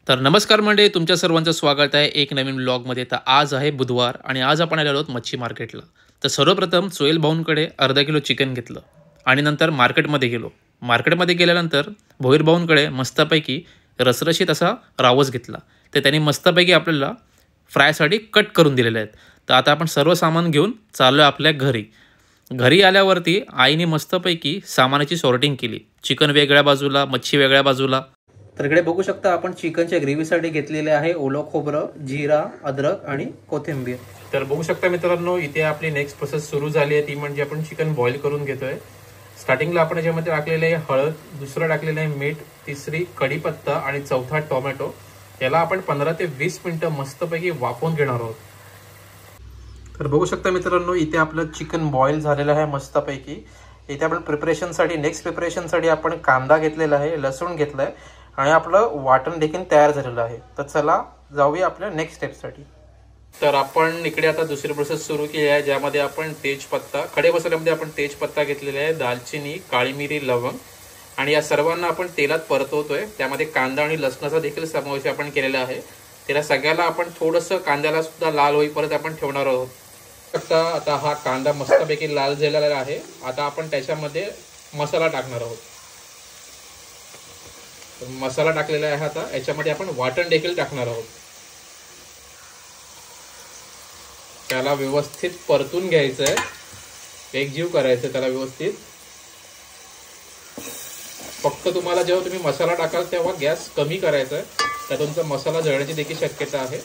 तर नमस्कार मंडळी, तुमच्या सर्वांचं स्वागत आहे एक नवीन व्लॉगमध्ये. तर आज आहे बुधवार आणि आज आपण आलेलो आहोत मच्छी मार्केटला. तर सर्वप्रथम सोहेल भाऊंकडे अर्धा किलो चिकन घेतलं आणि नंतर मार्केटमध्ये गेलो. मार्केटमध्ये गेल्यानंतर भोईर भाऊंकडे मस्तपैकी रसरशीत असा रावस घेतला. तर त्यांनी मस्तपैकी आपल्याला फ्रायसाठी कट करून दिलेले आहेत. तर आता आपण सर्व सामान घेऊन चाललो आपल्या घरी. घरी आल्यावरती आईने मस्तपैकी सामानाची सॉर्टिंग केली. चिकन वेगळ्या बाजूला, मच्छी वेगळ्या बाजूला. तर इकडे बघू शकता आपण चिकनच्या ग्रेव्हीसाठी घेतलेले आहे ओलं खोबरं, जिरा, अद्रक आणि कोथिंबीर. तर बघू शकता मित्रांनो, इथे आपली नेक्स्ट प्रोसेस सुरू झाली आहे, ती म्हणजे आपण चिकन बॉईल करून घेतोय. स्टार्टिंगला आपण याच्यामध्ये टाकलेले आहे हळद, दुसरं टाकलेलं आहे मीठ, तिसरी कढीपत्ता आणि चौथा टोमॅटो. याला आपण 15 ते 20 मिनिटं मस्तपैकी वाफवून घेणार आहोत. तर बघू शकता मित्रांनो, इथे आपलं चिकन बॉईल झालेलं आहे मस्तपैकी. इथे आपण नेक्स्ट प्रिपरेशनसाठी आपण कांदा घेतलेला आहे, लसूण घेतलाय आणि आपलं वाटण देखील तयार झालेलं आहे. तर चला जाऊया आपल्या नेक्स्ट स्टेपसाठी. तर आपण इकडे आता दुसरी प्रोसेस सुरू केली आहे, ज्यामध्ये आपण तेजपत्ता, खडे मसाल्यामध्ये आपण तेजपत्ता घेतलेला आहे, दालचिनी, काळी मिरी, लवंग आणि या सर्वांना आपण तेलात परतवतोय. त्यामध्ये कांदा आणि लसणाचा देखील समावेश आपण केलेला आहे. त्याला सगळ्याला आपण थोडंसं कांद्याला सुद्धा लाल होईपर्यंत आपण ठेवणार आहोत. आता हा कांदा मस्तपैकी लाल झालेला आहे. आता आपण त्याच्यामध्ये मसाला टाकणार आहोत. मसाला टाकलेला आहे. आता याच्यामध्ये आपण वाटण देखील टाकणार आहोत. त्याला व्यवस्थित परतून घ्यायचं आहे, एकजीव करायचं त्याला व्यवस्थित. फक्त तुम्हाला जेव्हा तुम्ही मसाला टाकाल तेव्हा गॅस कमी करायचा आहे, त्या तुमचा मसाला जळण्याची देखील शक्यता आहे.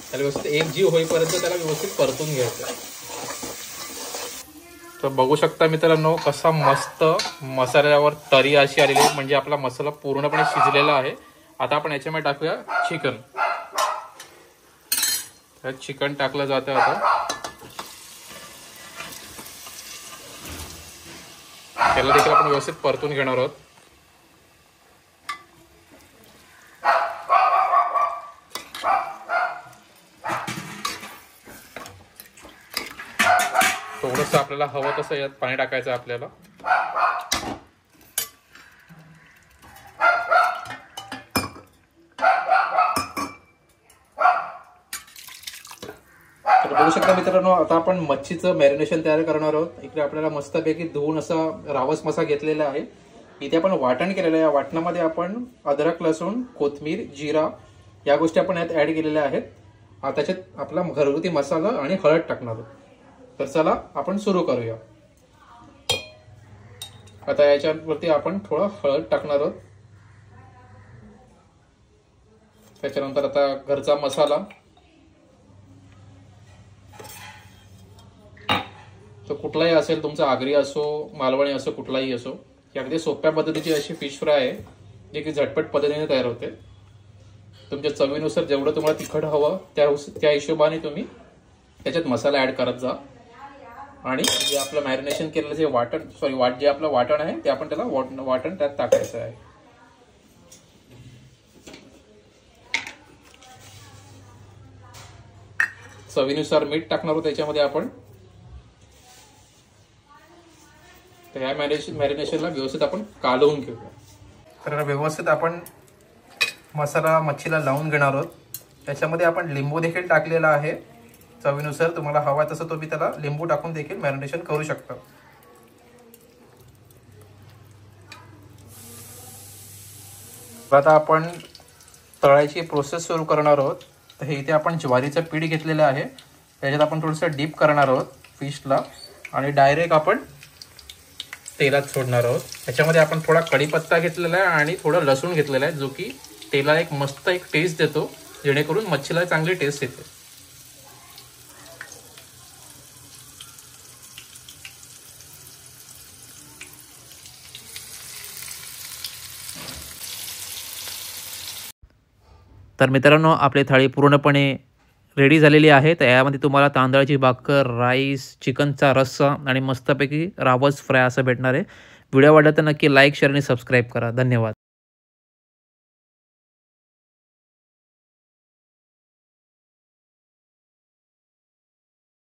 त्याला व्यवस्थित एकजीव होईपर्यंत त्याला व्यवस्थित परतून घ्यायचं आहे. तर बघू शकता मित्रांनो, कसा मस्त मसाल्यावर तरी अशी आलेली आहे, म्हणजे आपला मसाला पूर्णपणे शिजलेला आहे. आता आपण याच्यामध्ये टाकूया चिकन. चिकन टाकलं जातं. आता त्याला देखील आपण व्यवस्थित परतून घेणार आहोत. थोडंसं आपल्याला हवं तसं यात पाणी टाकायचं आपल्याला. तर बघू शकता मित्रांनो, आता आपण मच्छीचं मॅरिनेशन तयार करणार आहोत. इकडे आपल्याला मस्तपैकी धुवून असा रावस मसाला घेतलेला आहे. इथे आपण वाटण केलेलं आहे. या वाटणामध्ये आपण अद्रक, लसूण, कोथिंबीर, जिरा या गोष्टी आपण यात ऍड केलेल्या आहेत. त्याच्यात आपला घरगुती मसाला आणि हळद टाकणार आहोत. तर चला आपण सुरू करूया. आता याच्यावरती आपण थोडं हळद टाकणार आहोत. त्याच्यानंतर आता घरचा मसाला, तो कुठलाही असेल, तुमचा आगरी असो, मालवणी असो, कुठलाही असो. ही अगदी सोप्या पद्धतीची अशी फिश फ्राय आहे, जी की झटपट पद्धतीने तयार होते. तुमच्या चवीनुसार जेवढं तुम्हाला तिखट हवं त्या हिशोबाने तुम्ही त्याच्यात मसाला ऍड करत जा. आणि जे आपलं मॅरिनेशन केलेलं जे जे आपलं वाटण आहे ते आपण त्याला वाटण त्यात टाकायचं आहे. चवीनुसार मीठ टाकणार आहोत त्याच्यामध्ये आपण. तर या मॅरिनेशनला व्यवस्थित आपण कालवून घेऊया. तर व्यवस्थित आपण मसाला मच्छीला लावून घेणार आहोत. त्याच्यामध्ये आपण लिंबू देखील टाकलेला आहे. चवीनुसार तुम्हाला हवा तसं तुम्ही त्याला लिंबू टाकून देखील मॅरिनेशन करू शकता. आता आपण तळायची प्रोसेस सुरू करणार आहोत. तर हे इथे आपण ज्वारीचं पीठ घेतलेलं आहे. त्याच्यात आपण थोडंसं डीप करणार आहोत फिशला आणि डायरेक्ट आपण तेलात सोडणार आहोत. त्याच्यामध्ये आपण थोडा कढीपत्ता घेतलेला आहे आणि थोडं लसूण घेतलेला आहे, जो की तेलाला एक मस्त टेस्ट देतो, जेणेकरून मच्छीला चांगली टेस्ट येते. तर मित्रांनो, आपली थाळी पूर्णपणे रेडी झालेली आहे. तर यामध्ये तुम्हाला तांदळाची भाकर, राईस, चिकनचा रस्सा आणि मस्तपैकी रावस फ्राय असं भेटणार आहे. व्हिडिओ आवडला तर नक्की लाईक, शेअर आणि सबस्क्राईब करा. धन्यवाद.